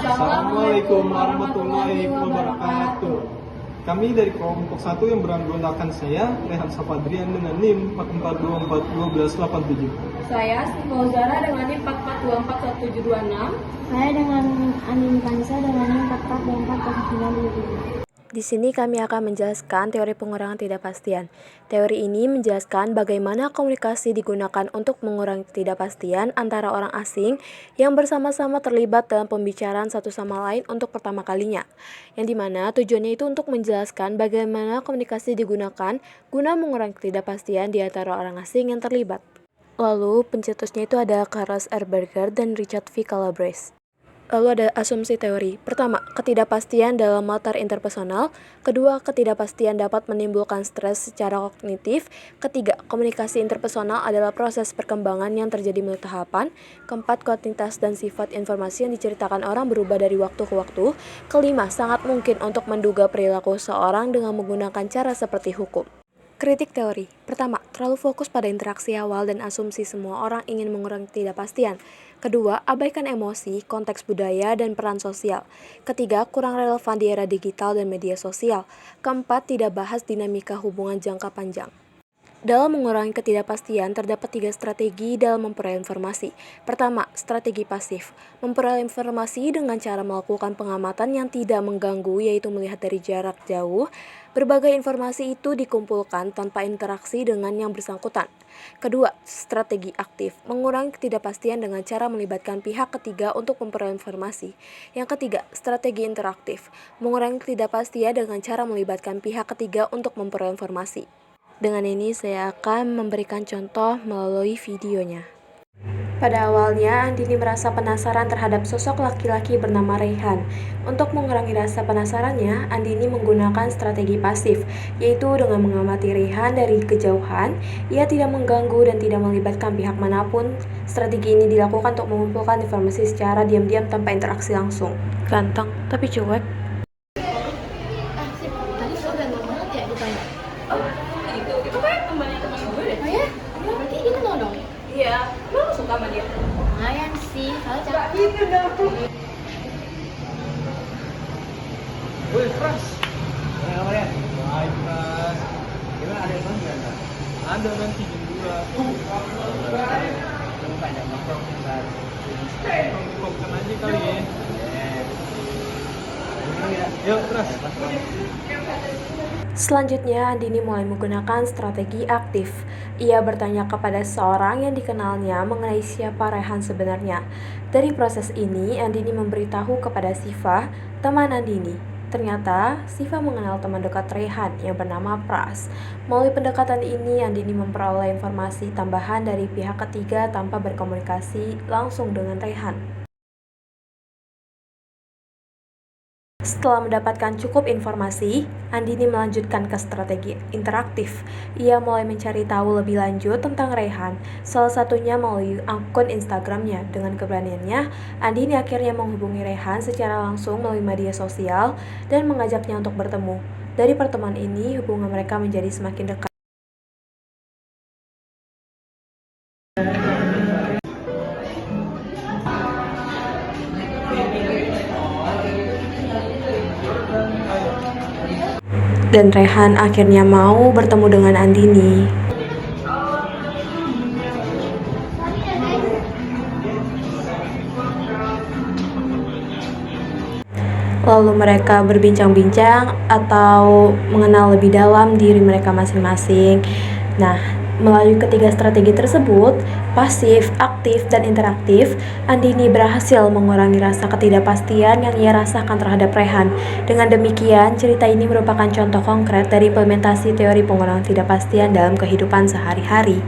Assalamualaikum warahmatullahi wabarakatuh. Kami dari kelompok 1 yang beranggotakan saya, Rehan Safadrian dengan NIM 44241287. Saya Siti Zara dengan NIM 44241726. Saya dengan Andini Kansa dengan NIM 44240977. Di sini kami akan menjelaskan teori pengurangan ketidakpastian. Teori ini menjelaskan bagaimana komunikasi digunakan untuk mengurangi ketidakpastian antara orang asing yang bersama-sama terlibat dalam pembicaraan satu sama lain untuk pertama kalinya. Yang dimana tujuannya itu untuk menjelaskan bagaimana komunikasi digunakan guna mengurangi ketidakpastian di antara orang asing yang terlibat. Lalu pencetusnya itu ada Carlos R. Berger dan Richard V. Calabrese. Lalu ada asumsi teori. Pertama, ketidakpastian dalam latar interpersonal. Kedua, ketidakpastian dapat menimbulkan stres secara kognitif. Ketiga, komunikasi interpersonal adalah proses perkembangan yang terjadi melalui tahapan. Keempat, kuantitas dan sifat informasi yang diceritakan orang berubah dari waktu ke waktu. Kelima, sangat mungkin untuk menduga perilaku seorang dengan menggunakan cara seperti hukum. Kritik teori. Pertama, terlalu fokus pada interaksi awal dan asumsi semua orang ingin mengurangi ketidakpastian. Kedua, abaikan emosi, konteks budaya, dan peran sosial. Ketiga, kurang relevan di era digital dan media sosial. Keempat, tidak bahas dinamika hubungan jangka panjang. Dalam mengurangi ketidakpastian, terdapat 3 strategi dalam memperoleh informasi. Pertama, strategi pasif. Memperoleh informasi dengan cara melakukan pengamatan yang tidak mengganggu, yaitu melihat dari jarak jauh. Berbagai informasi itu dikumpulkan tanpa interaksi dengan yang bersangkutan. Kedua, strategi aktif. Mengurangi ketidakpastian dengan cara melibatkan pihak ketiga untuk memperoleh informasi. Yang ketiga, strategi interaktif. Mengurangi ketidakpastian dengan cara melibatkan pihak ketiga untuk memperoleh informasi. Dengan ini saya akan memberikan contoh melalui videonya. Pada awalnya, Andini merasa penasaran terhadap sosok laki-laki bernama Rehan. Untuk mengurangi rasa penasarannya, Andini menggunakan strategi pasif, yaitu dengan mengamati Rehan dari kejauhan. Ia tidak mengganggu dan tidak melibatkan pihak manapun. Strategi ini dilakukan untuk mengumpulkan informasi secara diam-diam tanpa interaksi langsung. Ganteng, tapi cuek. Tadi sudah banget ya ditanya. Itu kayak temannya teman gue deh. Oh ya? Berarti dia kenal dong? Iya, emang lu suka sama dia? Lumayan sih, soalnya cakep. Woi, Pras. Kabarnya? Baik, Pras. Gimana, ada yang nonton? Ada nanti jam 2. Kamu banyak nongkrong, Pras. Nongkrong aja kali ya. Yuk, Pras. Selanjutnya, Andini mulai menggunakan strategi aktif. Ia bertanya kepada seorang yang dikenalnya mengenai siapa Rehan sebenarnya. Dari proses ini, Andini memberitahu kepada Siva, teman Andini. Ternyata, Siva mengenal teman dekat Rehan yang bernama Pras. Melalui pendekatan ini, Andini memperoleh informasi tambahan dari pihak ketiga tanpa berkomunikasi langsung dengan Rehan. Setelah mendapatkan cukup informasi, Andini melanjutkan ke strategi interaktif. Ia mulai mencari tahu lebih lanjut tentang Rehan, salah satunya melalui akun Instagramnya. Dengan keberaniannya, Andini akhirnya menghubungi Rehan secara langsung melalui media sosial dan mengajaknya untuk bertemu. Dari pertemuan ini, hubungan mereka menjadi semakin dekat. Dan Rehan akhirnya mau bertemu dengan Andini. Lalu mereka berbincang-bincang atau mengenal lebih dalam diri mereka masing-masing. Nah, melalui ketiga strategi tersebut, pasif, aktif, dan interaktif, Andini berhasil mengurangi rasa ketidakpastian yang ia rasakan terhadap Rehan. Dengan demikian, cerita ini merupakan contoh konkret dari implementasi teori pengurangan ketidakpastian dalam kehidupan sehari-hari.